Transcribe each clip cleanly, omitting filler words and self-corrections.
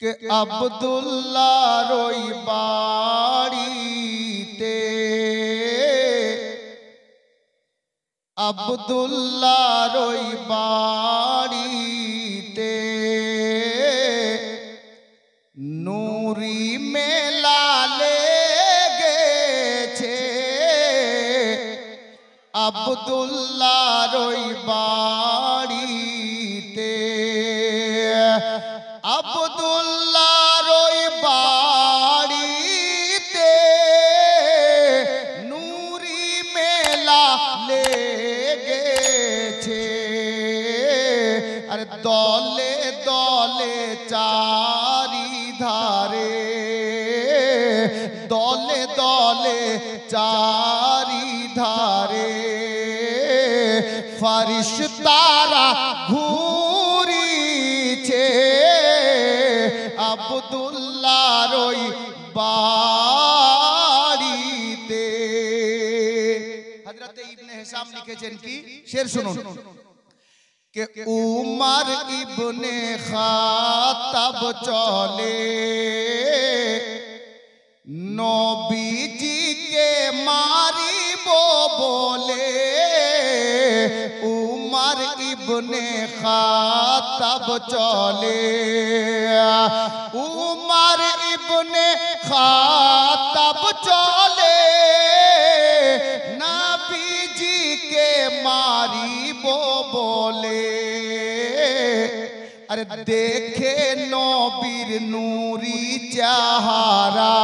কে আব্দুল্লাহর ওই বাড়িতে আব্দুল্লাহর ওই বাড়িতে নূরি মেলা লেগেছে আব্দুল্লাহর ওই বাড়িতে আব্দুল্লাহর ওই বাড়িতে নূরি মেলা লেগেছে আরে দলে দলে চারিধারে দলে দলে চারিধারে ফরিশতারা ঘুরিছে আব্দুল্লাহর ওই বাড়িতে। হযরত ইবনে হিশাম লিখেছেন কি শের শুনুন कि उमर इब्ने खात्ताब चले नबीजी के मारिबो बोले उमर इब्ने खात्ताब चले उमर इब्ने खात्ताब चले नबीजी के मारिबो बोले अरे देखे नबीर नूरी चेहरा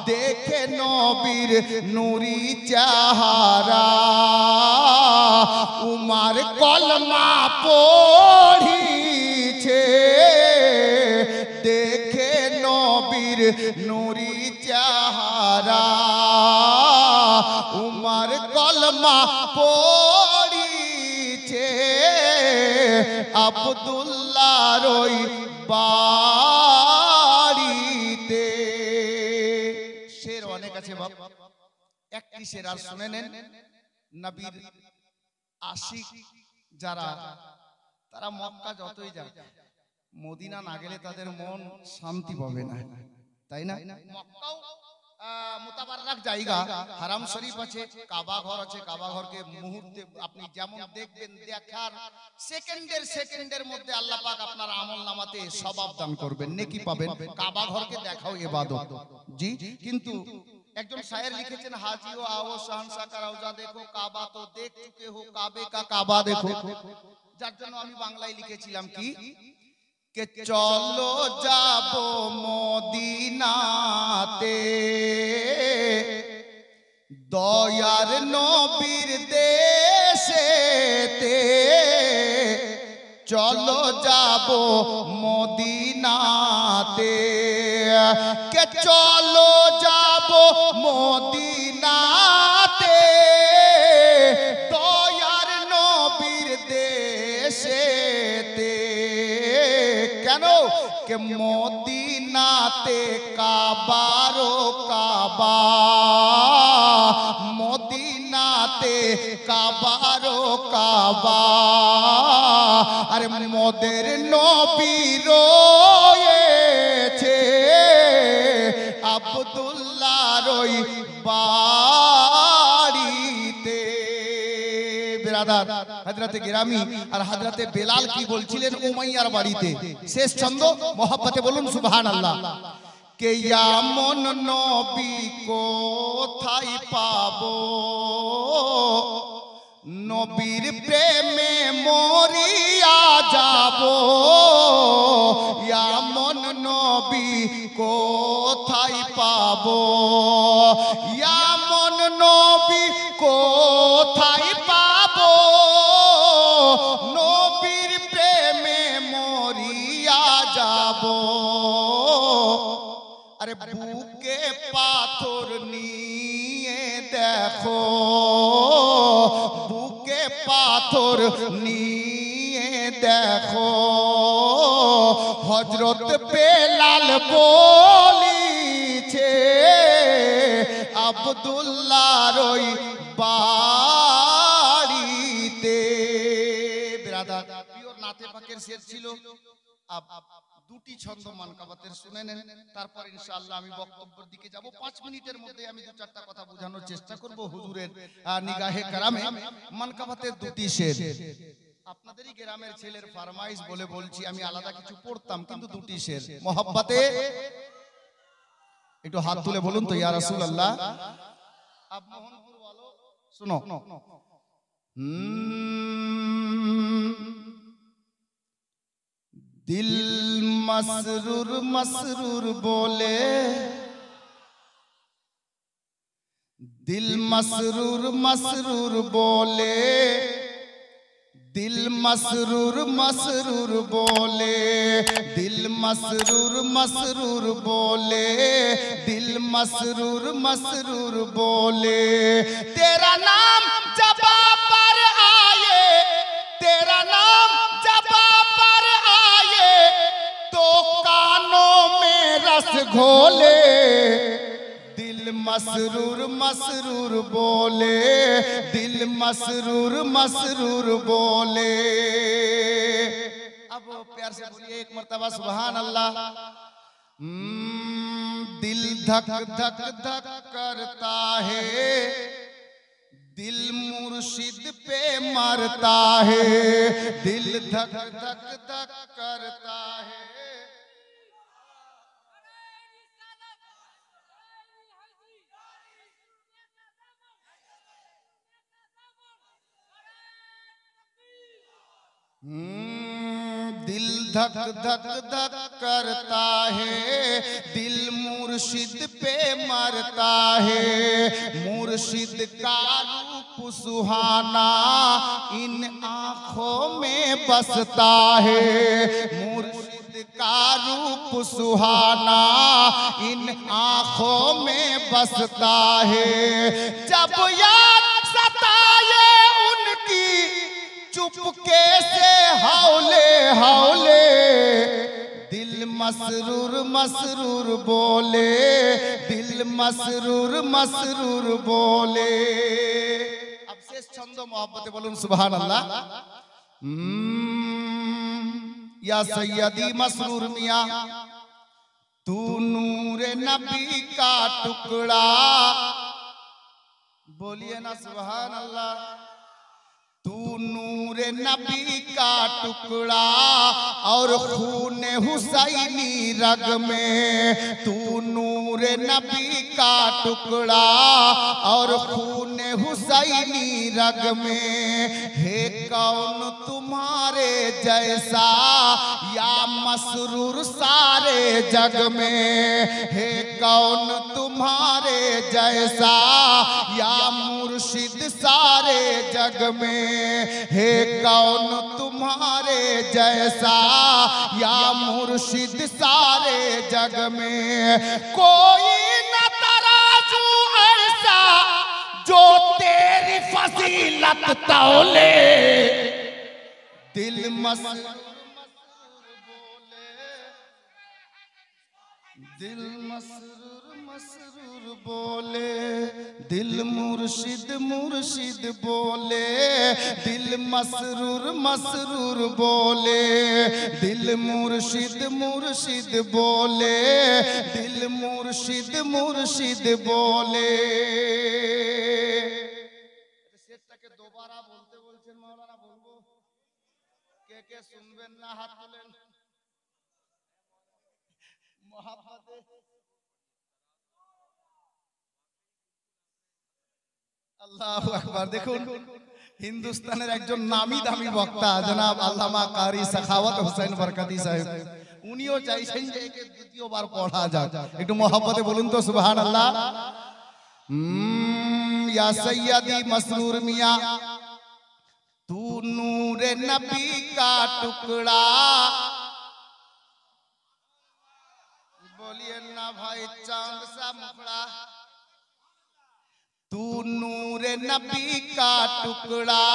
देखे नबीर नूरी चेहरा उमर कलमा पढ़िछे देखे नबीर नूरी चेहरा उमर कलमा पढ़िछे আব্দুল্লাহর ওই বাড়িতে। শের অনেক আছে বাপ, একটি শের আর শুনে নেন। নবীর আশিক যারা তারা মক্কা যতই যাক মদিনা না গেলে তাদের মন শান্তি পাবে না, তাই না? মক্কাও মুতাবাররাক জায়গা, হারাম শরীফ আছে, কাবা ঘর আছে, কাবা ঘরকে মুহূর্তে আপনি যেমন দেখবেন দেখার সেকেন্ডের মধ্যে আল্লাহ পাক আপনার আমলনামাতে সওয়াব দান করবেন, নেকি পাবেন। কাবা ঘরকে দেখাও ইবাদত জি, কিন্তু একজন শায়ের লিখেছেন হাজি ও आओ शहंशाह का रौजा देखो काबा तो देख चुके हो काबे का काबा देखो, যার জন্য আমি বাংলায় লিখেছিলাম কি के चलो जाबो मदीनाते दयार नबीर देशेते चलो जाबो मदीनाते के चलो जाबो मदीनाते दयार नबीर देशेते কেন কে মদিনাতে কাবারো কাবা মদিনাতে কাবারো কাবা আরে মোদের নবী রয়েছে আব্দুল্লাহর ওই বাড়িতে। বিরাদার হযরতে গিরামি আর হযরতে বেলাল কি বলছিলেন উমাইয়ার বাড়িতে, শেষ ছন্দ মহব্বতে বলুন সুবহানাল্লাহ। কে এমন নবী কোথায় পাবো নবীর প্রেমে মরিয়া যাবো এমন নবী কোথায় পাবো এমন নবী কোথায় পাবো নবীর প্রেমে মরিয়া যাবো আরে বুকে পাথর নিয়ে দেখো বুকে পাথর নিয়ে দেখো হযরত বেলাল বলিছে আব্দুল্লাহর ওই বাড়িতে। বিরাদার পিওর নাতে পাকের শের ছিল দুটি ছন্দ মানকাবাতের শুনে নেন, তারপর ইনশাআল্লাহ আমি বক্তব্যের দিকে যাব। 5 মিনিটের মধ্যে আমি দু চারটা কথা বোঝানোর চেষ্টা করব হুজুরের নিগাহে কারামে। মানকাবাতের দুটি শের, আপনাদেরই গ্রামের ছেলের ফরমাইশ বলে বলছি, আমি আলাদা কিছু পড়তাম কিন্তু দুটি শের মোহাব্বতে। একটু হাত তুলে বলুন তো ইয়া রাসূলুল্লাহ। আপ মোহনপুর वालो सुनो। दिल मसरूर मसरूर बोले, दिल मसरूर मसरूर बोले, दिल मसरूर मसरूर बोले, दिल मसरूर मसरूर बोले, दिल मसरूर मसरूर बोले। तेरा नाम जबा पर आए, तेरा नाम जबा पर आए तो कानों में रस घोले। दिल मसरूर मसरूर बोले, दिल मसरूर मसरूर बोले। अब प्यार से बोलिए एक मर्तबा सुभान अल्लाह। दिल धक धक धक करता है, दिल मुर्शिद पे मरता है, दिल धक धक धक करता है। दिल धक धक धक करता है, दिल मुर्शिद पे मरता है, मुर्शिद का रूप सुहाना इन आँखों में बसता है, मुर्शिद का रूप सुहाना इन आँखों में बसता है। जब याद सताए उनकी चुपके से हौले हौले, दिल मसरूर मसरूर बोले, दिल मसरूर मसरूर बोले। अब शेष छंद मोहब्बते बोलूं सुभान अल्लाह। या सैयदी मसरूर मियां, तू नूरे नबी का टुकड़ा, बोलिए ना सुभान अल्लाह। तू नूरे नबी का टुकड़ा और खूने हुसैनी रग में, तू नूरे नबी का टुकड़ा और खूने हुसैनी रग में। है कौन तुम्हारे जैसा या मसरूर सारे जग में, है कौन तुम्हारे जैसा या मुर्शिद सारे जग में, है कौन तुम्हारे जैसा या मुर्शिद सारे जग में। कोई न तराजू ऐसा जो तेरी फजीलत तौले, दिल मसरूर बोले, दिल मसरूर मसरूर बोले, दिल मुर्शिद मुर्शिद बोले, दिल मसरूर मसरूर बोले, दिल मुर्शिद मुर्शिद बोले, दिल मुर्शिद मुर्शिद बोले। शेरটাকে दोबारा बोलते বলছেন মাওলানা, বলবো কে কে শুনবেন না হাত তোলেন। মোহাব্বতে আল্লাহু আকবার। দেখুন হিন্দুস্তানের একজন নামি দামি বক্তা জনাব আল্লামা কারি সাখাওয়াত হোসেন বরকতি সাহেব, উনিও চাইছেন যে একে দ্বিতীয়বার পড়া যাক। একটু মোহাব্বতে বলুন তো সুবহানাল্লাহ। या सैयदी मसरूर मियां, तू नूरे नबी का टुकड़ा, बोलिए ना भाई चांद सा मुखड़ा। तू नूरे नबी का टुकड़ा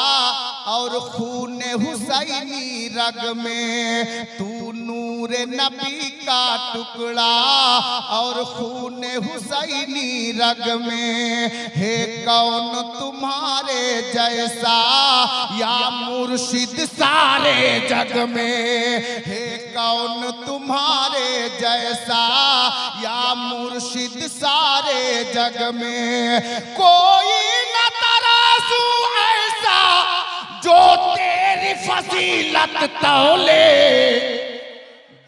और खूने हुसैनी रग में, तू नूरे नबी का टुकड़ा और खूने हुसैनी रग में। है कौन तुम्हारे जैसा या मुर्शिद सारे जग में, है कौन तुम्हारे जैसा या मुर्शिद सारे जग में कोई न तराजू ऐसा जो तेरी फजीलत तौले।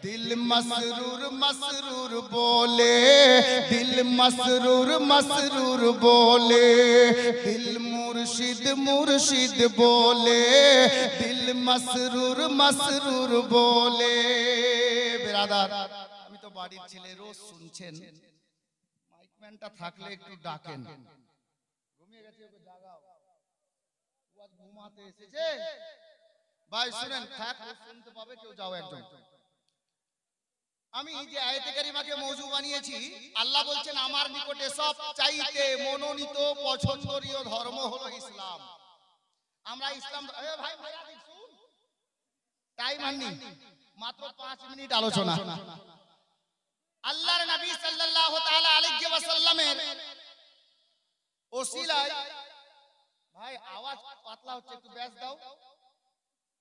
दिल मसरूर मसरूर बोले, दिल मसरूर मसरूर बोले, दिल मुर्शिद मुर्शिद बोले, दिल मसरूर मसरूर बोले। बिरादार আমি তো বাড়ির ছেলে, রোজ শুনছেন, মাইকম্যানটা থাকলে একটু ডাকেন। ঘুমিয়ে গেছে, ওকে জাগাও, ও আজ ঘুমাতে এসেছে। ভাই শুনেন, থাক, ও শুনতে পাবে, কেউ যাও একজন। আমি যে আয়াতে কারিমাকে মওযু বানিয়েছি, আল্লাহ বলছেন আমার নিকটে সব চাইতে মনোনীত পছন্দনীয় ধর্ম হলো ইসলাম। আমরা ইসলাম, এ ভাই ভাইয়া শুন, টাইম আননি, মাত্র 5 মিনিট আলোচনা। আল্লাহর নবী সাল্লাল্লাহু তাআলা আলাইহি ওয়াসাল্লামের ওসিলায়, ভাই আওয়াজ পাতলা হচ্ছে, একটু ব্যাস দাও,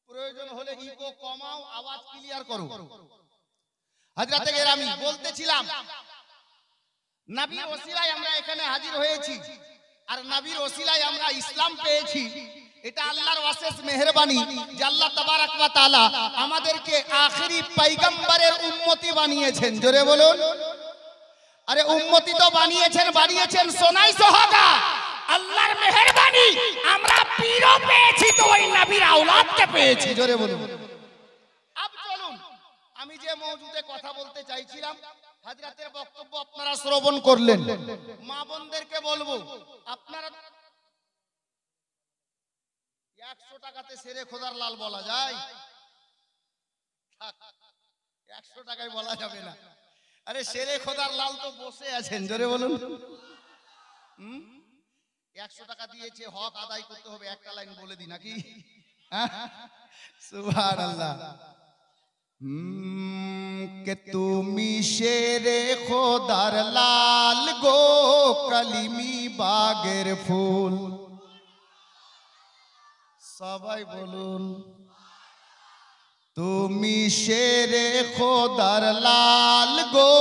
প্রয়োজন হলে ইকো কমাও, আওয়াজ ক্লিয়ার করো। হযরতে গেরামি বলতেছিলাম, নবীর ওসিলায় আমরা এখানে হাজির হয়েছি, আর নবীর ওসিলায় আমরা ইসলাম পেয়েছি। এটা আল্লাহর অশেষ মেহেরবানি যে আল্লাহ তাবারক ওয়া তাআলা আমাদেরকে আখেরি পয়গম্বরের উম্মতি বানিয়েছেন। জোরে বলুন, আরে উম্মতি তো বানিয়েছেন সোনাই সোহাগা, আল্লাহর মেহেরবানি আমরা পীরও পেয়েছি, তো ওই নবীর আওলাদকে পেয়েছি। জোরে বলুন। আব চলুন, আমি যে মওজুদে কথা বলতে চাইছিলাম, হযরতের বক্তব্য আপনারা শ্রবণ করলেন। মা বোনদেরকে বলবো, আপনারা 100 টাকাতে শেরে খোদার লাল বলা যায়? 100 টাকায় বলা যাবে না। আরে শেরে খোদার লাল তো বসে আছেন, জোরে বলুন। 100 টাকা দিয়েছে, হক আদায় করতে হবে, একটা লাইন বলে দি নাকি? সুবহানাল্লাহ। कि तुमी शेरे खोदार लाल गो कलिमी बागेर फूल। सबाई बोलुन, तुमी शेरे खोदार लाल गो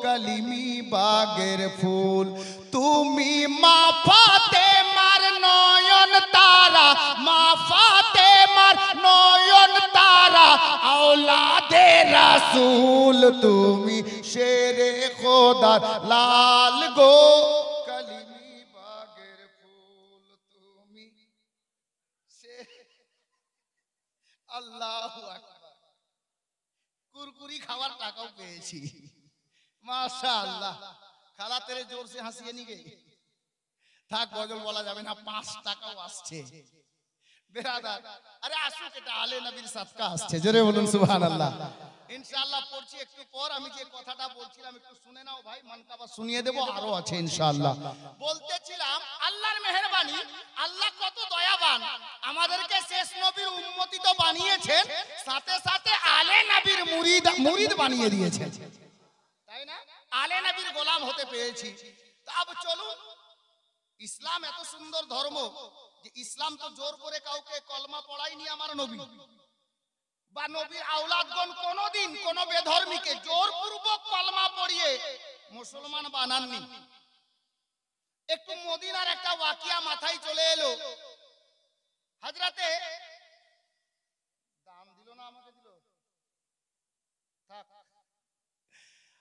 कलिमी बागेर फूल। तुमी मा फातेमार नयन तारा, मा फातेमार नयन तारा, औलादे रसूल। तुमी शेरे खोदार लाल गो कलिमी बागेर फूल। तुमी আল্লাহু আকবার। কুরকুরি খাওয়ার টাকাও পেয়েছি, মাশাআল্লাহ। খালা তেরে জোর সে হাসিয়ে নি গে, থাক গজল বলা যাবে না, 5 টাকাও আসছে। বেরাদার, আরে আসুক, এটা আলে নবীর সাদকা আসছে। জোরে বলুন সুবহানাল্লাহ। ইনশাআল্লাহ পড়ছি একটু পর। আমি যে কথাটা বলছিলাম একটু শুনে নাও ভাই, মানকাবা শুনিয়ে দেব, আরো আছে ইনশাআল্লাহ। বলতেছিলাম আল্লাহর মেহেরবানি, আল্লাহ কত দয়াবান, আমাদেরকে শেষ নবীর উম্মতি তো বানিয়েছেন, সাথে সাথে আলে নবীর মুরিদ বানিয়ে দিয়েছেন, তাই না? আলে নবীর গোলাম হতে পেরেছি। তবে চলুন, ইসলাম এত সুন্দর ধর্ম যে ইসলাম তো জোর করে কাউকে কলমা পড়ায়নি আমার নবী, বা নবীর আওলাদগণ কোনদিন কোন বেধর্মীকে জোরপূর্বক কলমা পড়িয়ে মুসলমান বানাননি। একটু মদিনার একটা ওয়াকিয়া মাথায় চলে এলো। হযরতে দাম দিল না, আমাকে দিল, থাক।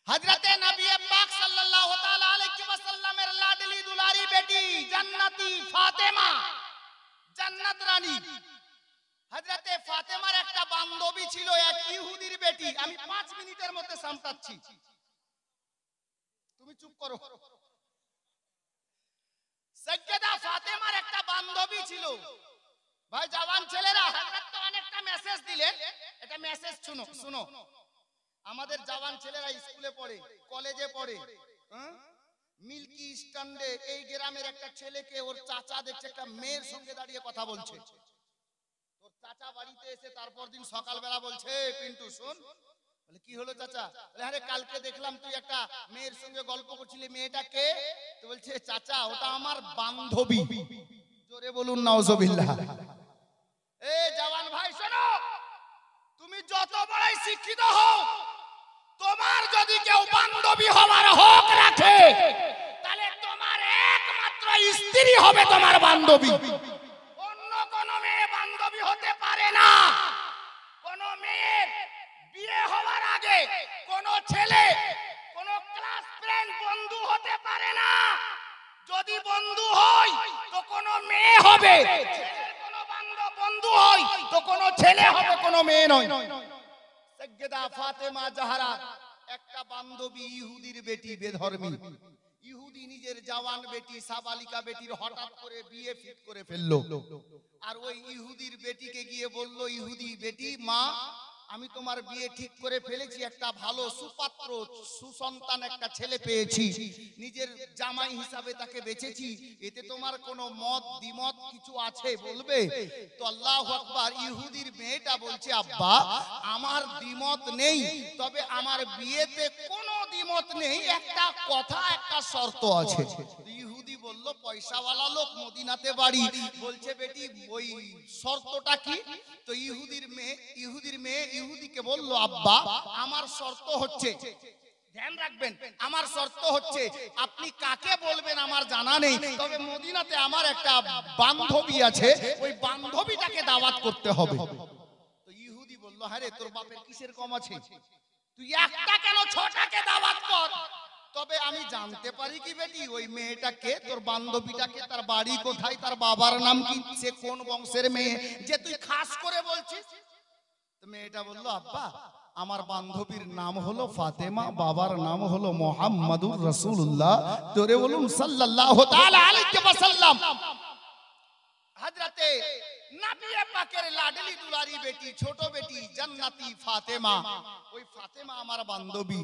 হযরতে নবী পাক সাল্লাল্লাহু তাআলা আলাইহি ওয়াসাল্লামের লাডলি দুলারি বেটি জান্নাতি ফাতেমা, জান্নাত রানী। হযরতে ফাতেমার একটা বান্ধবী ছিল, এক ইহুদির বেটি। আমি 5 মিনিটের মধ্যে সামটাচ্ছি, তুমি চুপ করো। সাইয়্যিদা ফাতেমার একটা বান্ধবী ছিল। ভাই জওয়ান ছেলেরা, হযরত তো অনেকটা মেসেজ দিলেন, এটা মেসেজ শুনো শুনো। আমাদের জওয়ান ছেলেরা স্কুলে পড়ে, কলেজে পড়ে, মিল্কি স্ট্যান্ডে এই গ্রামের একটা ছেলেকে ওর চাচা দেখছে একটা মেয়ের সঙ্গে দাঁড়িয়ে কথা বলছে। তোর চাচা বাড়িতে এসে তারপর দিন সকালবেলা বলছে, পিন্টু শোন। বলে কি হলো চাচা? বলে আরে কালকে দেখলাম তুই একটা মেয়ের সঙ্গে গল্প করছিলি, মেয়েটা কে? তো বলছে চাচা ওটা আমার বান্ধবী। জোরে বলুন নাউজুবিল্লাহ। এ জওয়ান ভাই শোনো, তুমি যত বড়ই শিক্ষিত হও বান্ধবী হওয়ার হক রাখে, তাহলে তোমার একমাত্র স্ত্রী হবে তোমার বান্ধবী, অন্য কোন মেয়ে বান্ধবী হতে পারে না। কোন মেয়ের বিয়ে হওয়ার আগে কোন ছেলে কোন ক্লাস ফ্রেন্ড বন্ধু হতে পারে না। যদি বন্ধু হয় তো কোন মেয়ে হবে, ছেলের কোন বন্ধু হয় তো কোন ছেলে হবে, কোন মেয়ে নয়। সাইয়্যিদা ফাতেমা জাহরা একটা বান্ধবী ইহুদির বেটি, বেধর্মী ইহুদি নিজের জওয়ান বেটি সাবালিকা বেটির হঠাৎ করে বিয়ে ফিট করে ফেললো। আর ওই ইহুদির বেটিকে গিয়ে বলল, ইহুদি বেটি, মা আমি তোমার বিয়ে ঠিক করে ফেলেছি, একটা ভালো সুপাত্র সুসন্তান একটা ছেলে পেয়েছি, নিজের জামাই হিসাবে তাকে বেচেছি, এতে তোমার কোনো মত দ্বিমত কিছু আছে বলবে? তো আল্লাহু আকবার, ইহুদির মেয়েটা বলছে, আব্বা আমার দ্বিমত নেই, তবে আমার বিয়েতে কোনো দ্বিমত নেই, একটা কথা একটা শর্ত আছে। ইহুদি বলল, পয়সাওয়ালা লোক, মদিনাতে বাড়ি, বলছে বেটি ওই শর্তটা কি? তো ইহুদির মেয়ে ইহুদিকে বলল, আব্বা আমার শর্ত হচ্ছে, ধ্যান রাখবেন, আমার শর্ত হচ্ছে আপনি কাকে বলবেন আমার জানা নেই, তবে মদিনাতে আমার একটা বান্ধবী আছে, ওই বান্ধবীটাকে দাওয়াত করতে হবে। তো ইহুদি বলল, হ্যাঁ রে, তোর বাপের কিসের কম আছে, তুই একটা কেন ছটাকে দাওয়াত কর। তবে আমি জানতে পারি কি বেটি, ওই মেয়েটাকে, তোর বান্ধবীটাকে, তার বাড়ি কোথায়, তার বাবার নাম কি, সে কোন বংশের মেয়ে যে তুই খাস করে বলছিস? তো মেয়েটা বলল, আব্বা আমার বান্ধবীর নাম হলো ফাতেমা, বাবার নাম হলো মুহাম্মাদুর রাসূলুল্লাহ, জোরে বলুন সাল্লাল্লাহু তাআলা আলাইহি ওয়াসাল্লাম। হযরতে নবী পাকের লাডলি দুলারি বেটি, ছোট বেটি জান্নাতি ফাতেমা, ওই ফাতেমা আমার বান্ধবী।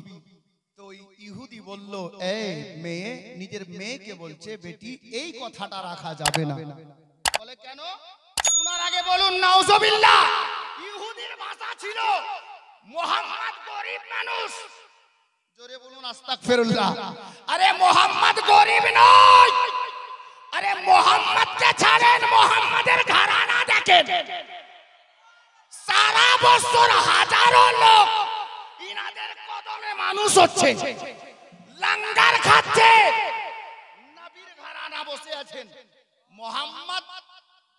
তো ইহুদি বলল, এই মেয়ে নিজের মেয়েকে বলছে, বেটি এই কথাটা রাখা যাবে না। বলে কেন? শোনার আগে বলুন নাউজুবিল্লাহ। ইহুদির ভাষা ছিল, মুহাম্মদ গরীব মানুষ, জোরে বলুন আস্তাগফিরুল্লাহ। আরে মুহাম্মদ গরীব নয়, আরে মুহাম্মদকে ছাড়েন, মুহাম্মাদের ঘরানা দেখেন, সারা বছর হাজারো লোক ইনাদের কদমে মানুষ হচ্ছে, লঙ্গর খাচ্ছে, নবীর ঘরানা বসে আছেন। মুহাম্মদ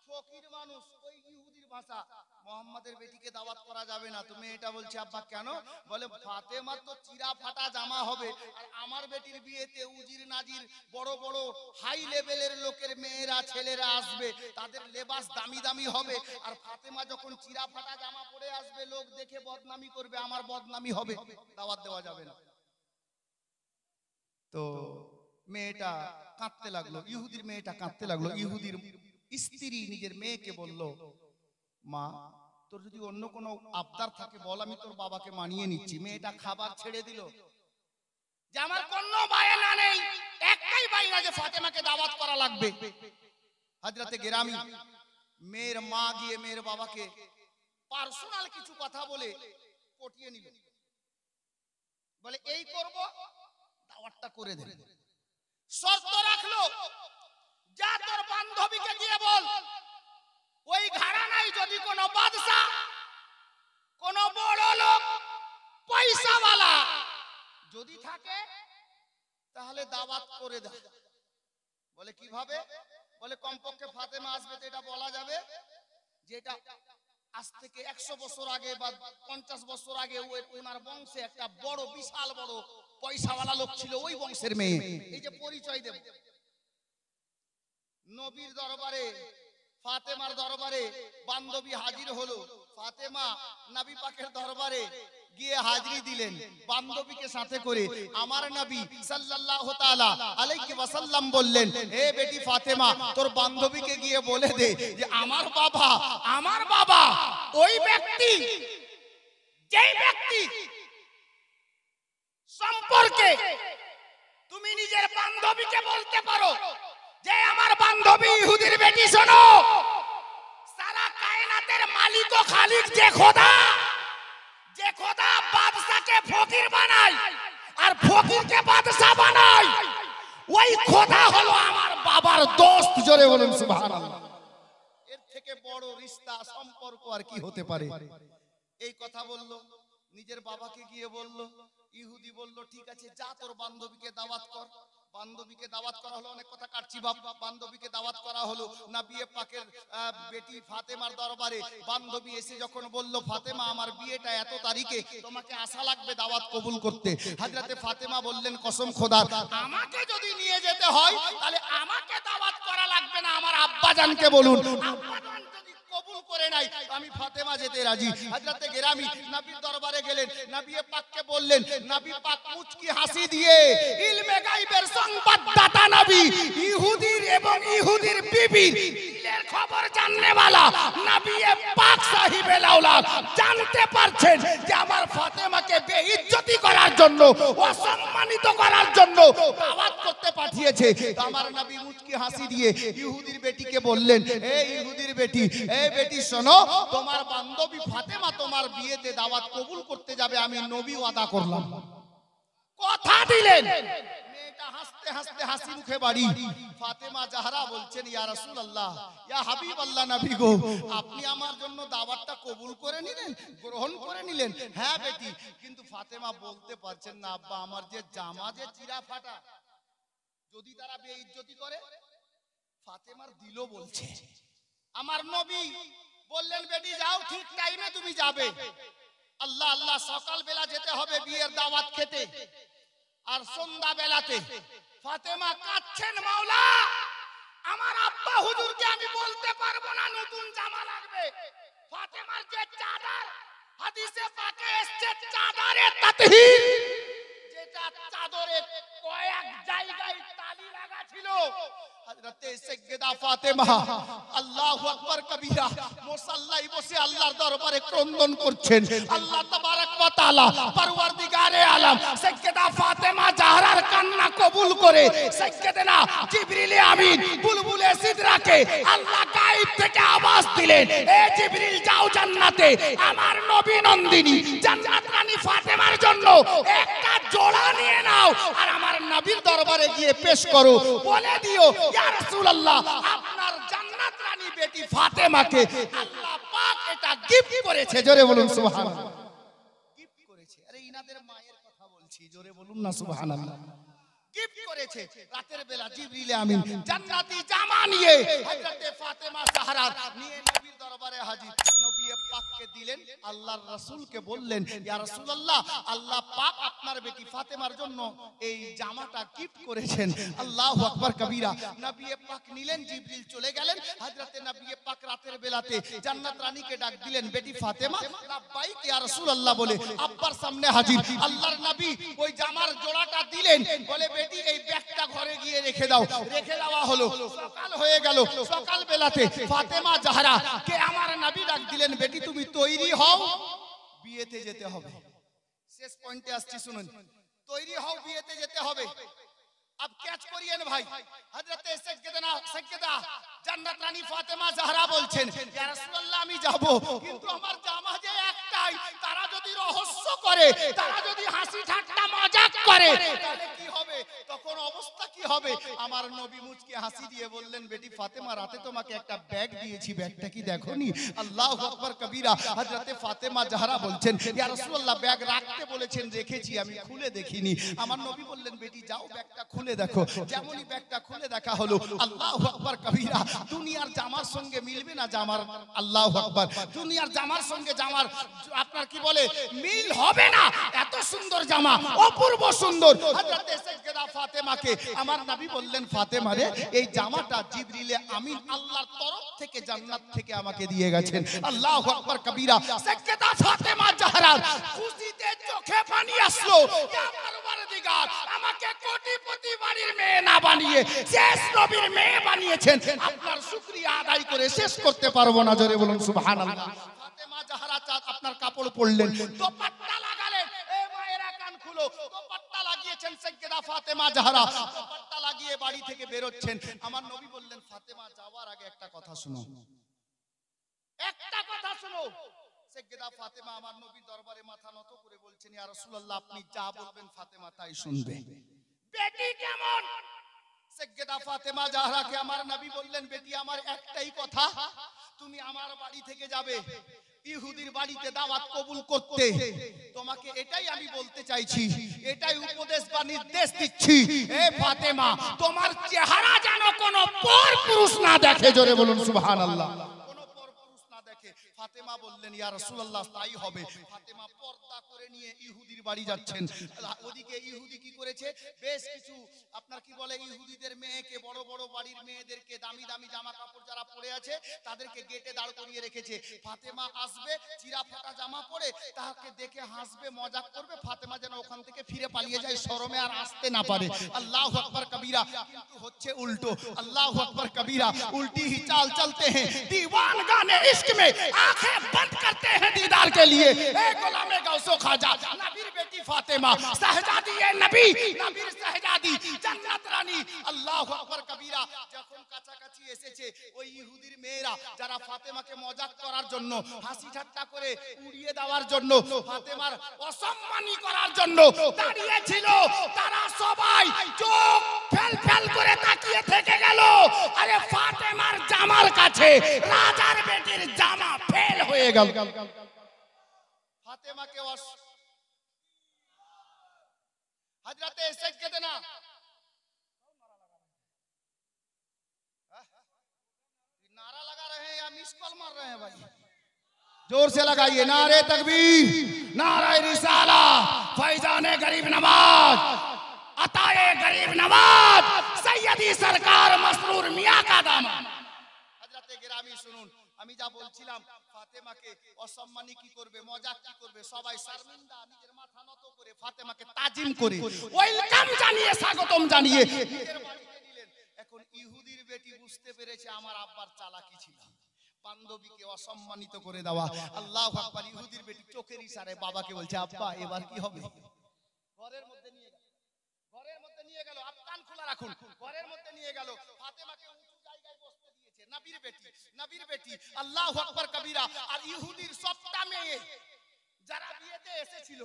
ফকির মানুষ, ওই ইহুদির ভাষা, মুহাম্মাদের বেটিকে দাওয়াত করা যাবে না। তুমি এটা বলছে, আব্বা কেন? বলে ফাতেমার তো চিরা ফাটা জামা হবে, আর আমার বেটির বিয়েতে উজির নাজির বড় বড় হাই লেভেলের লোকের মেয়েরা ছেলেরা আসবে, তাদের লেবাস দামি দামি হবে, আর ফাতেমা যখন চিরা ফাটা জামা পরে আসবে লোক দেখে বদনামি করবে, আমার বদনামি হবে, দাওয়াত দেওয়া যাবে না। তো মেয়েটা কাঁদতে লাগলো, ইহুদির মেয়েটা কাঁদতে লাগলো। ইহুদির স্ত্রী নিজের মেয়েকে বলল, মা তোর যদি অন্য কোনো আবদার থাকে বল, আমি তোর বাবাকে মানিয়ে নিচ্ছি। মেয়েটা খাবার ছেড়ে দিল, যে আমার কোনো বায়না নেই, একটাই বায়না যে ফাতেমাকে দাওয়াত করা লাগবে। হযরতে গেরামি মেয়ের মা গিয়ে মেয়ের বাবাকে পার্সোনাল কিছু কথা বলে পটিয়ে নিল, বলে এই করব, দাওয়াতটা করে দেন। শর্ত রাখলো, যা তোর বান্ধবীকে গিয়ে বল, ওই ঘরানায় যদি কোনো বাদশা, কোনো বড় লোক, পয়সাওয়ালা যদি থাকে তাহলে দাওয়াত করে দে। বলে কিভাবে? বলে কমপক্ষে ফাতেমা আসবে তো এটা বলা যাবে, যেটা আজ থেকে 100 বছর আগে বা 50 বছর আগে ওনার বংশে একটা বড় বিশাল বড় পয়সাওয়ালা লোক ছিল, ওই বংশের মেয়ে, এই যে পরিচয় দেব। নবীর দরবারে, ফাতেমার দরবারে বান্ধবী হাজির হলো। ফাতেমা নবী পাকের দরবারে গিয়ে হাজিরি দিলেন বান্ধবীকে সাথে করে। আমার নবী সাল্লাল্লাহু তাআলা আলাইহি ওয়াসাল্লাম বললেন, হে বেটি ফাতেমা, তোর বান্ধবীকে গিয়ে বলে দে যে আমার বাবা ওই ব্যক্তি, যেই ব্যক্তি সম্পর্কে তুমি নিজের বান্ধবীকে বলতে পারো যে আমার বান্ধবী ইহুদির বেটি। শোনো, সারা কায়নাতের মালিক ও খালিক যে খোদা বাদশাকে ফকির বানায় আর ফকিরকে বাদশা বানায়, ওই খোদা হলো আমার বাবার দোস্ত। জোরে বলুন সুবহানাল্লাহ। এর থেকে বড় রিশতা সম্পর্ক আর কি হতে পারে? এই কথা বলল, নিজের বাবাকে গিয়ে বলল, ইহুদি বলল ঠিক আছে যা তোর বান্ধবীকে দাওয়াত কর। বান্ধবীকে দাওয়াত করা হলো, অনেক কথা কাটছি বাপ। বান্ধবীকে দাওয়াত করা হলো নবী পাকের বেটি ফাতেমার দরবারে। বান্ধবী এসে যখন বলল ফাতেমা আমার বিয়েটা এত তারিখে, তোমাকে আসা লাগবে দাওয়াত কবুল করতে। হযরতে ফাতেমা বললেন কসম খোদার, আমাকে যদি নিয়ে যেতে হয় তাহলে আমাকে দাওয়াত করা লাগবে না, আমার আব্বাজানকে বলুন। আব্বাজান যদি কবুল করে নাই আমি ফাতেমা যেতে রাজি। হযরতে গেরামি নবীর দরবারে গেলেন, নবী পাককে বললেন। নবী পাক মুচকি হাসি দিয়ে ইলমে গায়বের সংবাদদাতা নবী, ইহুদির এবং ইহুদির বিবির দিলের খবর জাননেওয়ালা নবী পাক সাহিবে লাউলাদ জানতে পারছেন যে আমার ফাতেমাকে বেইজ্জতি করার জন্য, অসম্মানিত করার জন্য দাওয়াত করতে পাঠিয়েছে। আমার নবী মুচকি হাসি দিয়ে ইহুদির বেটিকে বললেন, এই ইহুদির বেটি, এই বেটি শোনো, তোমার বান্ধবী ফাতেমা তোমার বিয়েতে দাওয়াত কবুল করতে যাবে, আমি নবী ওয়াদা করলাম, কথা দিলেন। মেয়েটা হাসতে হাসতে হাসি মুখে বাড়ি। ফাতেমা জাহরা বলছেন ইয়া রাসূলুল্লাহ, ইয়া হাবিবাল্লাহ নবী গো, আপনি আমার জন্য দাওয়াতটা কবুল করে নিলেন, গ্রহণ করে নিলেন? হ্যাঁ বেটি। কিন্তু ফাতেমা বলতে পারছেন না, আব্বা আমার যে জামা যে চিরা ফাটা, যদি তারা বেইজ্জতি করে। ফাতেমার দিলও বলছে। আমার নবী বললেন বেটি যাও, ঠিক টাইমে তুমি যাবে। আল্লাহ আল্লাহ, সকাল বেলা যেতে হবে বিয়ের দাওয়াত খেতে, আর সন্ধ্যা বেলাতে। ফাতেমা কাঁদছেন, মাওলা আমার আব্বা হুজুরকে আমি বলতে পারবো না নতুন জামা লাগবে। ফাতেমার যে চাদর, হাদিসে পাকে এসেছে চাদরে তাতহির, যেটা চাদরে কয়েক জায়গায় তালি লাগা ছিল। হযরতে সাইয়্যিদা ফাতেমা আল্লাহু আকবার কবীরা মুসাল্লায় বসে আল্লাহর দরবারে ক্রন্দন করছেন। আল্লাহ তাবারক ওয়া তাআলা পরওয়ারদিগারে আলম সাইয়্যিদা ফাতেমা জাহরার কান্না কবুল করে সাইয়্যিদনা জিবরিল আমিন বুলবুলে সিদরাকে আল্লাহ গায়েব থেকে আওয়াজ দিলেন, এ জিবরিল যাও জান্নাতে আমার নবী নন্দিনী জান্নাত রানী ফাতেমার জন্য একটা জোড়া নিয়ে নাও, আর আমার নবীর দরবারে গিয়ে পেশ করো। বলে দিও ইয়া রাসূলুল্লাহ, আপনার জান্নাত রানী বেটি ফাতেমাকে আল্লাহ পাক এটা গিফট করেছে। জোরে বলুন সুবহানাল্লাহ। গিফট করেছে। আরে ইনাদের মায়ের কথা বলছি, জোরে বলুন না সুবহানাল্লাহ। গিফট করেছে। রাতের বেলা জিবরিল আমিন জান্নাতি জামা নিয়ে হযরতে ফাতেমা জাহরা নিয়ে নবীর দরবারে হাজির। নবী পাককে দিলেন, আল্লাহর রাসূলকে বললেন ইয়া রাসূলুল্লাহ, আল্লাহ পাক আপনার বেটি ফাতেমার জন্য এই জামাটা গিফট করেছেন। আল্লাহু আকবার কবীরা। নবী পাক নিলেন, জিবরিল চলে গেলেন। হযরতে নবী পাক রাতের বেলাতে জান্নাত রানীকে ডাক দিলেন, বেটি ফাতেমা লাব্বাইক ইয়া রাসূলুল্লাহ বলে আব্বার সামনে হাজির। আল্লাহর নবী ওই জামার জোড়াটা দিলেন, বলে বেটি এই ব্যাগটা ঘরে গিয়ে রেখে দাও। রেখে দেওয়া হলো। সকাল হয়ে গেল। সকাল বেলাতে ফাতেমা জাহরা কে আমার নবী ডাক দিলেন, বেটি তুমি তৈরি হও, বিয়েতে যেতে হবে। শেষ পয়েন্টে আসছি শুনুন, তৈরি হও, বিয়েতে যেতে হবে। अब ক্যাচ করিয়েন ভাই। হযরতে সাইয়্যিদা জান্নাত রানী ফাতেমা জাহরা বলছেন, ইয়া রাসূলুল্লাহ আমি যাব, কিন্তু আমার জামা যে একটাই, তারা যদি রহস্য করে, তারা যদি হাসি ঠাট্টা মজাক করে, তাহলে কি হবে? তখন অবস্থা কি হবে? আমার নবী মুচকি হাসি দিয়ে বললেন, বেটি ফাতেমা রাতে তোমাকে একটা ব্যাগ দিয়েছি, ব্যাগটা কি দেখোনি? আল্লাহু আকবার কবীরা। হযরতে ফাতেমা জাহরা বলছেন, ইয়া রাসূলুল্লাহ ব্যাগ রাখতে বলেছেন, রেখেছি, আমি খুলে দেখিনি। আমার নবী বললেন, বেটি যাও ব্যাগটা খুলে দেখো। যেমনই ব্যাগটা খুলে দেখা হলো, আল্লাহু আকবার কবীরা, দুনিয়ার জামার সঙ্গে মিলবে না জামার, আল্লাহু আকবার, দুনিয়ার জামার সঙ্গে জামার আপনার কি বলে মিল হবে না। এত সুন্দর জামা, অপূর্ব সুন্দর। হযরতে সাইয়্যিদা ফাতেমাকে আমার নবী বললেন, ফাতেমা রে এই জামাটা জিবরিল আমিন আল্লাহর তরফ থেকে জান্নাত থেকে আমাকে দিয়ে গেছেন। আল্লাহু আকবার কবীরা। সাইয়্যিদা ফাতেমা জাহরা খুশিতে চোখে পানি আসলো। ইয়া পরওয়ারদিগার, আমাকে কোটিপতি বাড়ির মেয়ে না বানিয়ে শেষ নবীর মেয়ে বানিয়েছেন। আপনার শুকরিয়া আদায় করে শেষ করতে পারবো না। জোরে বলুন সুবহানাল্লাহ। ফাতেমা জাহরা আপনার কাপড় পরলেন, দোপাট্টা লাগালেন। এই মায়েরা কান খুলো, দোপাট্টা লাগিয়েছেন সাইয়্যিদা ফাতেমা জাহরা। দোপাট্টা লাগিয়ে বাড়ি থেকে বের হচ্ছেন। আমার নবী বললেন, ফাতেমা যাওয়ার আগে একটা কথা শুনো, একটা কথা শুনো। সাইয়্যিদা ফাতেমা আমার নবীর দরবারে মাথা নত করে বলছেন, ইয়া রাসূলুল্লাহ আপনি যা বলবেন ফাতেমা তাই শুনবে। বেটি কেমন? সাইয়্যিদা ফাতেমা জাহরাকে আমার নবী বললেন, বেটি আমার একটাই কথা, তুমি আমার বাড়ি থেকে যাবে, ইহুদির বাড়িতে দাওয়াত কবুল করতে, তোমাকে এটাই আমি বলতে চাইছি, এটাই উপদেশ বা নির্দেশ দিচ্ছি। এ ফাতেমা, তোমার চেহারা যেন কোনো পর পুরুষ না দেখে, জোরে বলুন সুবহানাল্লাহ। কোনো পর পুরুষ না দেখে। ফাতেমা বললেন, ইয়া রাসূলুল্লাহ, তাই হবে। ফাতেমা পর্দা করে নিয়ে ইহুদির বাড়ি যাচ্ছেন। ওদিকে ইহুদি কি করেছে, বেশ কিছু আপনার কি বলে ইহুদিদের মেয়েকে, বড় বড় বাড়ির মেয়েদেরকে, দামি দামি জামা কাপড় যারা পরে আছে তাদেরকে গেটে দাঁড় করিয়ে রেখেছে। ফাতেমা আসবে চিরা ফাটা জামা পরে, তাকে দেখে হাসবে, মজাক করবে, ফাতেমা যেন ওখান থেকে ফিরে পালিয়ে যায়, শরমে আর আসতে না পারে। আল্লাহু আকবার কবীরা। কিন্তু হচ্ছে উল্টো। আল্লাহু আকবার কবীরা, उल्टी ही चाल चलते हैं दीवानगाने इश्क में, आंखें बंद करते हैं दीदार के लिए। ए गुलामे गौसो खाजा, नबीर बेटी फातिमा, शहजादी ए नबी, नबीर शहजादी, जन्नत रानी। আল্লাহু আকবার কবীরা। যখন কাছাকাছি এসেছে ওই ইহুদির মেয়েরা, যারা ফাতেমাকে মজাক করার জন্য, হাসি ঠাট্টা করে উড়িয়ে দেওয়ার জন্য, ফাতেমার অসম্মানী করার জন্য দাঁড়িয়ে ছিল, তারা সবাই চোখ ফেল ফেল করে তাকিয়ে থেকে গেল। আরে ফাতেমার জামার কাছে রাজার বেটির জামা ফেল হয়ে গেল। ফাতেমাকে हजरत सैयदना नारा लगा रहे हैं या मिस कॉल मार रहे हैं भाई? जोर से लगाइए, नारे तकबीर, नारे रिसाला, फैजाने गरीब नवाज, अताए गरीब नवाज, सैयदी सरकार मसरूर मियां का दामन। हजरत गिरामी सुनुन, আমি যা বলছিলাম, ফাতেমাকে অসম্মানী কি করবে, মজাক কি করবে, সবাই শর্মিন্দা, নিজের মাথা নত করে ফাতেমাকে তাজিম করে ওয়েলকাম জানিয়ে, স্বাগতম জানিয়ে নিজের বাড়িতে নিলেন। এখন ইহুদির বেটি বুঝতে পেরেছে আমার আব্বার চালাকি ছিল, বান্ধবীকে অসম্মানিত করে দেওয়া। আল্লাহু আকবার। ইহুদির বেটি চোখের ইশারায় বাবাকে বলছে, আব্বা এবার কি হবে? ঘরের মধ্যে নিয়ে গেল, ঘরের মধ্যে নিয়ে গেল, কান খোলা রাখুন, ঘরের মধ্যে নিয়ে গেল, ফাতেমাকে উঁচু জায়গায় বসতে দিয়েছে। নবীর বেটি, নবীর বেটি। আল্লাহু আকবার কবীরা। আর ইহুদির সবটা মেয়ে যারা বিয়েতে এসেছিল,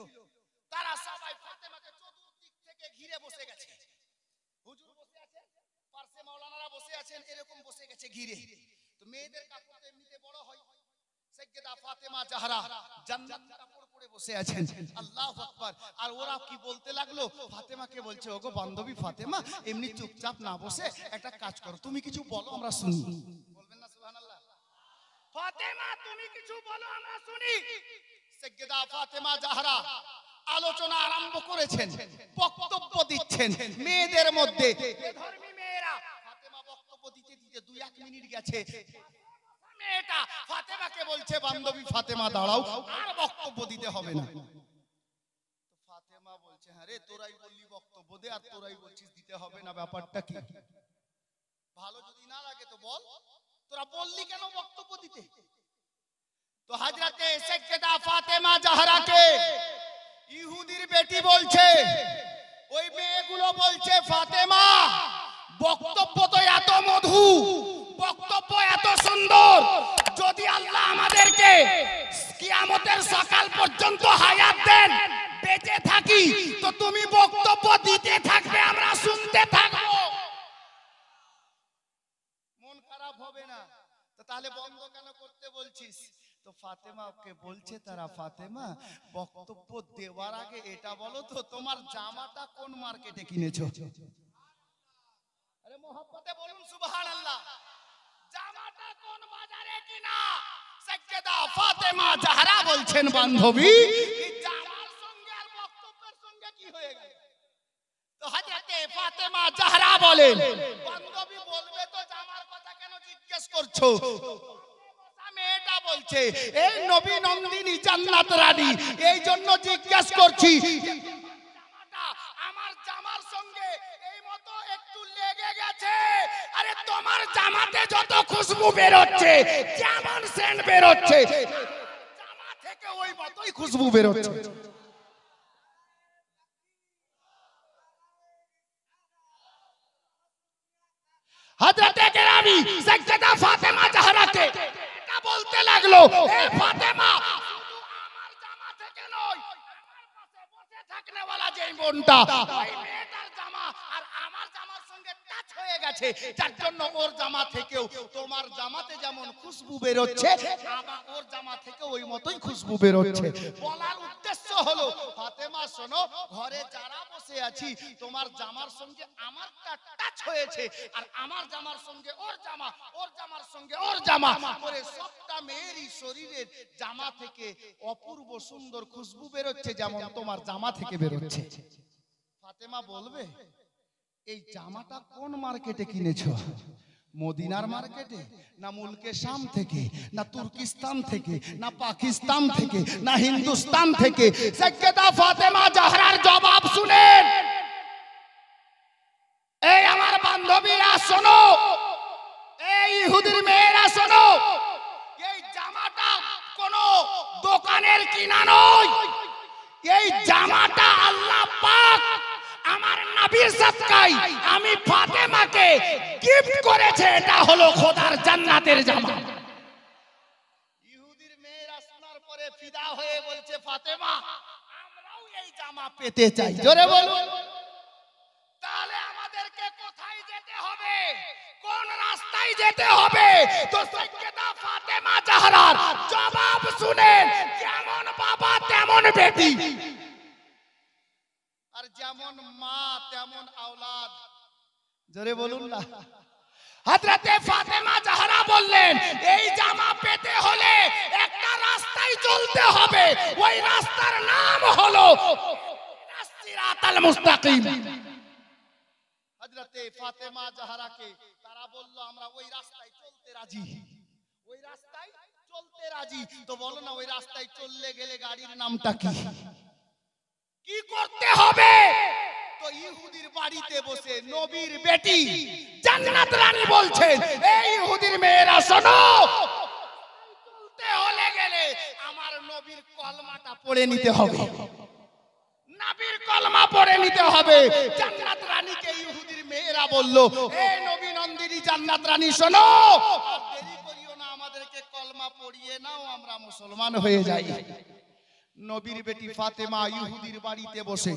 তারা সবাই ফাতেমাকে চতুর্দিক থেকে ঘিরে বসে গেছে। হুজুর বসে আছেন, পার্শ্বে মাওলানারা বসে আছেন, এরকম বসে গেছে ঘিরে। তো মেয়েদের কাপড় তো এমনিতে বড় হয়, সাইয়্যিদা ফাতেমা জাহরা জান্নাতের কাপড় পরে বসে আছেন। আল্লাহু আকবার। আর ওরা কি বলতে লাগলো, ফাতেমাকে বলছে, ওগো বান্ধবী ফাতেমা, এমনি চুপচাপ না বসে একটা কাজ করো, তুমি কিছু বলো আমরা শুনি। বলবেন না সুবহানাল্লাহ? ফাতেমা তুমি কিছু বলো আমরা শুনি। সাইয়্যিদা ফাতেমা জাহরা আলোচনা আরম্ভ করেছেন, বক্তব্য দিচ্ছেন মেয়েদের মধ্যে। ধর্মী মেয়েরা, ফাতেমা বক্তব্য দিতে দিতে 2-1 মিনিট গেছে, মেয়েটা ফাতেমাকে বলছে, বান্ধবী ফাতেমা দাঁড়াও, আর বক্তব্য দিতে হবে না। তো ফাতেমা বলছে, হ্যাঁ রে, তোরাই বললি বক্তব্য দে, আর তোরাই বলছিস দিতে হবে না, ব্যাপারটা কি? ভালো যদি না লাগে তো বল, তোরা বললি কেন বক্তব্য দিতে? তো হযরতে সাইয়্যিদা ফাতেমা জাহরাকে ইহুদির বেটি বলছে, ওই মেয়েগুলো বলছে, ফাতেমা বক্তব্য তো এত মধু, বক্তব্য এত সুন্দর, যদি আল্লাহ আমাদেরকে কিয়ামতের সকাল পর্যন্ত হায়াত দেন, বেঁচে থাকি, তো তুমি বক্তব্য দিতে থাকবে, আমরা শুনতে থাকবো, মন খারাপ হবে না। তো তাহলে বন্ধ কেন করতে বলছিস? তো ফাতেমাকে বলছে তারা, ফাতেমা বক্তব্য দেওয়ার আগে এটা বলো তো, তোমার জামাটা কোন মার্কেটে কিনেছো? আরে মোহাব্বতে বলুন সুবহানাল্লাহ। জামাটা কোন বাজারে কিনা? সাইয়্যিদা ফাতেমা জাহরা বলছেন, বান্ধবী জামার সঙ্গে আর বক্তব্যের সঙ্গে কি হয়ে গেল? তো হযরতে ফাতেমা জাহরা বলেন, বান্ধবী বলবে তো জামার কথা কেন জিজ্ঞেস করছো? মেয়েটা বলছে, এই নবী নন্দিনী জান্নাত রানী, এই জন্য জিজ্ঞেস করছি, জামাটা আমার জামার সঙ্গে এই মতো একটু লেগে গেছে। আরে তোমার জামাতে যত খুশবু বের হচ্ছে, যেমন সেন্ট বের হচ্ছে, জামা থেকে ওই মতোই খুশবু বের হচ্ছে। হযরতে কেরামি সাইয়্যিদা ফাতেমা জাহরাকে বলতে লাগলো, এ ফাতেমা, শুধু আমার জামা থেকে নয়, আমার পাশে বসে থাকনে ওয়ালা যেই বোনটা, ওই মেয়েটার জামা আর আমার জামার সঙ্গে টাচ হয়ে গেছে, যার জন্য ওর জামা থেকেও তোমার জামাতে যেমন খুশবু বেরোচ্ছে আমার ওর জামা থেকে ওই মতোই খুশবু বেরোচ্ছে। বলার উদ্দেশ্য হলো ফাতেমা শোনো, ঘরে যারা বসে আছি তোমার জামার সঙ্গে আমারটা টাচ হয়েছে, আর আমার জামার সঙ্গে ওর জামা, ওর জামার সঙ্গে ওর জামা করে সবটা মেয়েরই শরীরের জামা থেকে অপূর্ব সুন্দর খুশবু বেরোচ্ছে, যেমন তোমার জামা থেকে বেরোচ্ছে। ফাতেমা বলবে এই জামাটা কোন মার্কেটে কিনেছো? মদিনার মার্কেটে, না মুলকে শাম থেকে, না তুর্কিস্তান থেকে, না পাকিস্তান থেকে, না হিন্দুস্তান থেকে? সাইয়েদা ফাতেমা জাহরার জবাব শুনেন। এই আমার বান্ধবীরা শোনো, এই ইহুদির মেয়েরা শোনো, এই জামাটা কোন দোকানের কিনা নয়, এই জামাটা আল্লাহ পাক আমার নবীর সাদকায় আমি ফাতেমাকে গিফট করেছে। এটা হলো খোদার জান্নাতের জামা। ইহুদির মেয়েরা শোনার পরে ফিদা হয়ে বলছে ফাতেমা আমরাও এই জামা পেতে চাই। জোরে বলুন। তাহলে আমাদেরকে কোথায় যেতে হবে, কোন রাস্তায় যেতে হবে? তো সাইয়েদা ফাতেমা জাহরার জবাব শুনেন, যেমন বাবা তেমন বেটি, আর যেমন মা তেমন আওলাদ। জোরে বলুন না। হযরতে ফাতেমা জাহরা বললেন এই জামা পেতে হলে একটা রাস্তায় চলতে হবে, ওই রাস্তার নাম হলো সিরাতাল মুস্তাকিম। হযরতে ফাতেমা জাহরাকে তারা বলল আমরা ওই রাস্তায় চলতে রাজি, ওই রাস্তায় চলতে রাজি। তো বলো না ওই রাস্তায় চললে গেলে গাড়ির নামটা কি, কি করতে হবে? তো ইহুদির বাড়িতে বসে নবীর বেটি জান্নাত রানী বলছেন এই ইহুদির মেয়েরা শোনো, চলতে হলে গেলে আমার নবীর কলমাটা পড়ে নিতে হবে, নবীর কলমা পড়ে নিতে হবে। জান্নাত রানীকে ইহুদির মেয়েরা বলল এই নবী নন্দিনী জান্নাত রানী শোনো, আর দেরি করিও না, আমাদেরকে কলমা পড়িয়ে নাও, আমরা মুসলমান হয়ে যাই। নবীর বেটি ফাতেমা ইহুদির বাড়িতে বসে,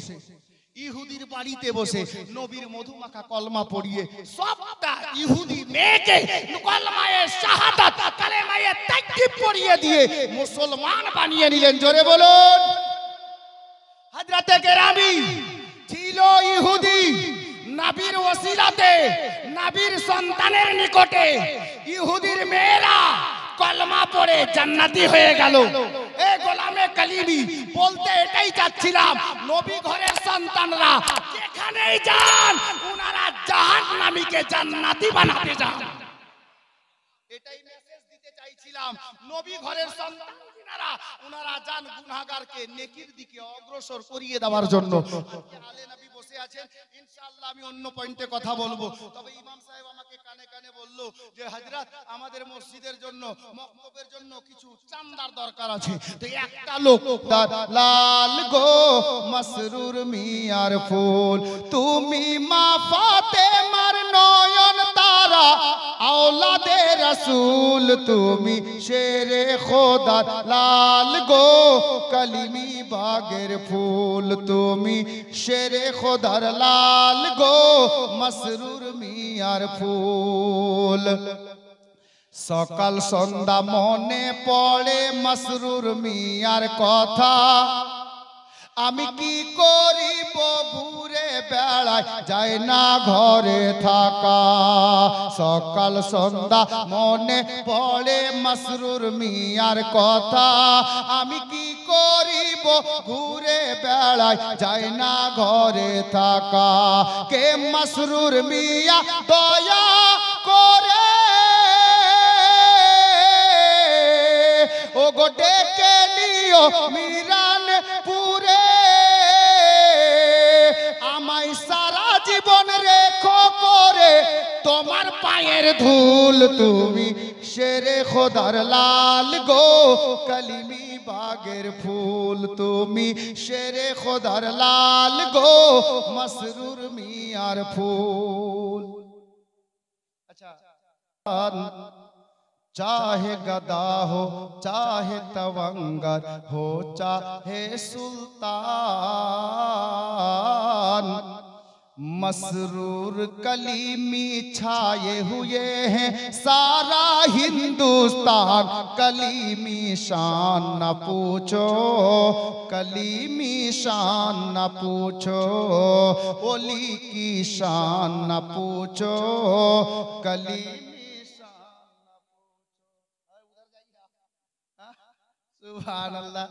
ইহুদির বাড়িতে বসে নবীর মধুমাখা কলমা পড়িয়ে সবটা ইহুদি মেয়েকে কলমায়ে শাহাদাত কালেমায়ে তাকবীর পড়িয়ে দিয়ে মুসলমান বানিয়ে নিলেন। জোরে বলুন। হযরতে কেরামি ছিল ইহুদি, নবীর ওসিলাতে নবীর সন্তানের নিকটে ইহুদির মেয়েরা কলমা পড়ে জান্নাতি হয়ে গেল। এ গোলামে কালিমি বলতে এটাই চাচ্ছিলাম, নবী ঘরের সন্তানরা যেখানেই যান উনারা জাহান্নামীকে জান্নাতি বানাতে যান, এটাই মেসেজ দিতে চাইছিলাম। নবী ঘরের সন্তান উনারা যান গুনাহগারকে নেকির দিকে অগ্রসর করিয়ে দেওয়ার জন্য। আলে নবী বসে আছেন, ইনশাআল্লাহ আমি অন্য পয়েন্টে কথা বলবো। তবে ইমাম সাহেব আমাকে কানে কানে বলল যে হযরত আমাদের মসজিদের জন্য মক্তবের জন্য কিছু চান্দার দরকার আছে। তো একটা লোক লাল গো মাসরুর মিয়ার ফুল, তুমি মা ফাতেমার নয়ন তারা, আওলাদে রাসূল তুমি শেরে খোদা, লাল গো কালিমি বাগের ফুল, তুমি শেরে খোদার লাল গো মাসরুর মিয়ার ফুল। সকাল সন্ধ্যা মনে পড়ে মাসরুর মিয়ার কথা, আমি কি করিব ঘুরে বেড়াই যায় না ঘরে থাকা। সকাল সন্ধ্যা মনে পড়ে মাসরুর মিয়ার কথা, আমি কি করিব ঘুরে বেড়াই যায় না ঘরে থাকা। কে মাসরুর মিয়া দয়া করে ও গো ডেকে নিও মিরানপুরে, আমায় সারা জীবন রেখো করে তোমার পায়ের ধুল, তুমি শেরে খোদার লাল গো কালিমি বাগের ফুল, তুমি শেরে খোদার লাল গো মাসরুর মিয়ার ফুল। আচ্ছা, चाहे गदा हो चाहे तवंगर हो चाहे सुल्तान, मसरूर कलीमी छाए हुए हैं सारा हिंदुस्तान। कलीमी शान न पूछो, कलीमी शान न पूछो, ओली की शान न पूछो, कलीमी शान न पूछो। सुभान अल्लाह।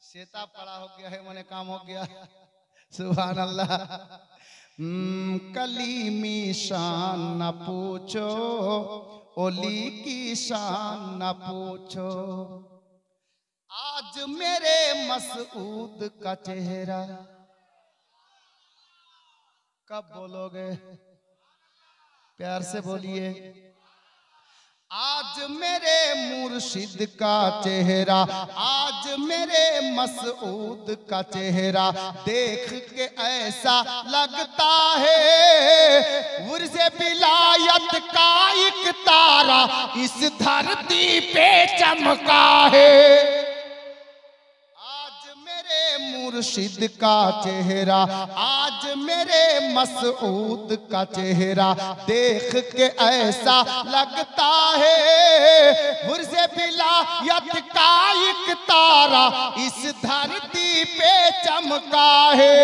शेता पड़ा हो गया है, मैंने काम हो गया। सुभान अल्लाह। कलीमी शान न पूछो, ओली की शान न पूछो। आज मेरे मसऊद का चेहरा, कब बोलोगे? प्यार से बोलिए। आज मेरे मुर्शिद का चेहरा, आज मेरे मसऊद का चेहरा देख के ऐसा लगता है उर्ज़े विलायत का एक तारा इस धरती पे चमका है। मुर्शिद का चेहरा, आज मेरे मसऊद का चेहरा देख के ऐसा लगता है उर्ज़े विलायत का एक तारा इस धरती पे चमका है।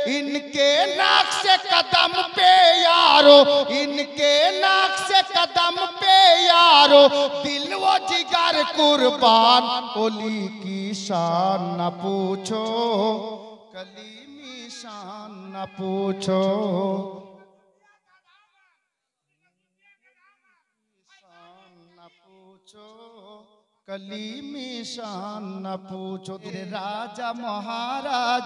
इनके नक्श कदम पे यारो, इनके नक्श कदम पे यारो दिल वो जिगर कुर्बान। ओली की शान न पूछो, कलीमी शान न पूछो, शान न पूछो, कलीमी शान न पूछो। तेरे राजा महाराज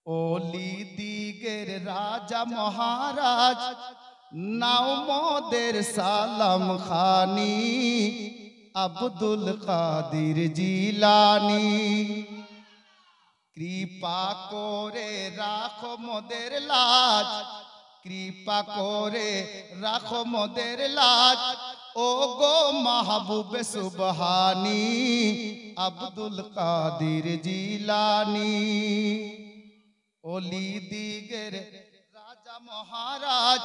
ओली दीगर राजा महाराज नाव मोदेर सालम खानी अब्दुल कादिर जिलानी। कृपा करे राखो मोदेर लाज, कृपा करे राखो मोदेर लाज। ओ गो महबूब सुबहानी अब्दुल कादिर जिलानी। ओली दीगर राजा महाराज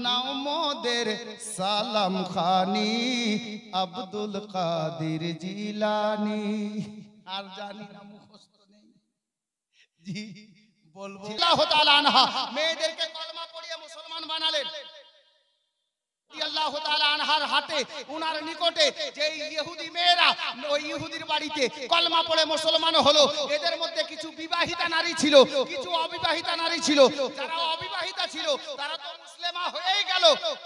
नाव मोदेर सालम खानी अब्दुल कादिर जिलानी। আর জানি না, মুখস্থ নেই জি, বলবো। আল্লাহ তাআলা আনহা মেয়েদেরকে কলমা পড়িয়ে মুসলমান বানালেন। আল্লাহ তাআলা আনহার হাতে উনার নিকটে যে ইহুদি মেয়েরা ওই ইহুদির বাড়িতে কলমা পড়ে মুসলমান হলো, এদের মধ্যে কিছু বিবাহিতা নারী ছিল, কিছু অবিবাহিতা নারী ছিল। যারা অবিবাহিতা ছিল তারা তো মুসলিমা হয়েই গেল,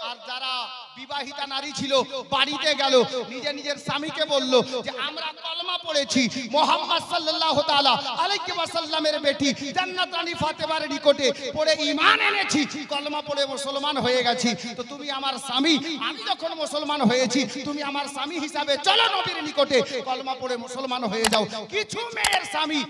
আর যারা বিবাহিতা নারী ছিল বাড়িতে গেল, নিজে নিজের স্বামীকে বলল যে আমরা কলমা পড়েছি, মুহাম্মদ সাল্লাল্লাহু তাআলা আলাইহি ওয়াসাল্লামের বেটি জান্নাত রানী ফাতেমার নিকটে পড়ে ঈমান এনেছি, কলমা পড়ে মুসলমান হয়ে গেছি। তো তুমি আমার স্বামী, আমি যখন মুসলমান হয়েছি তুমি আমার স্বামী হিসাবে চলো নবীর নিকটে কলমা পড়ে মুসলমান হয়ে যাও। কিছু মেয়ের স্বামী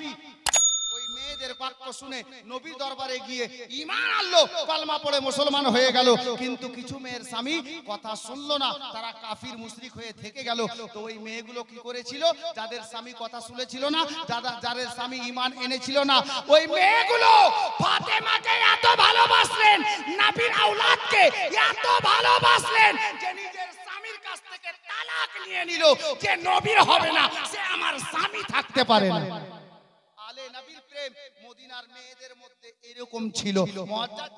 ওই মেয়েদের বাক্য শুনে নবীর দরবারে গিয়ে ঈমান আনলো, কলমা পড়ে মুসলমান হয়ে গেল। কিন্তু কিছু মেয়ের স্বামী কথা শুনলো না, তারা কাফির মুশরিক হয়ে থেকে গেল। তো ওই মেয়েগুলো কি করেছিল? যাদের স্বামী কথা শুনেছিল না, যাদের স্বামী ঈমান এনেছিল না, ওই মেয়েগুলো ফাতেমাকে এত ভালোবাসলেন, নবীর আওলাদকে এত ভালোবাসলেন যে নিজের স্বামীর কাছ থেকে তালাক নিয়ে নিল, যে নবীর হবে না সে আমার স্বামী থাকতে পারে না। আলে নবীর প্রেম মদিনার মেয়েদের মধ্যে এরকম ছিল। মুআজ্জাজ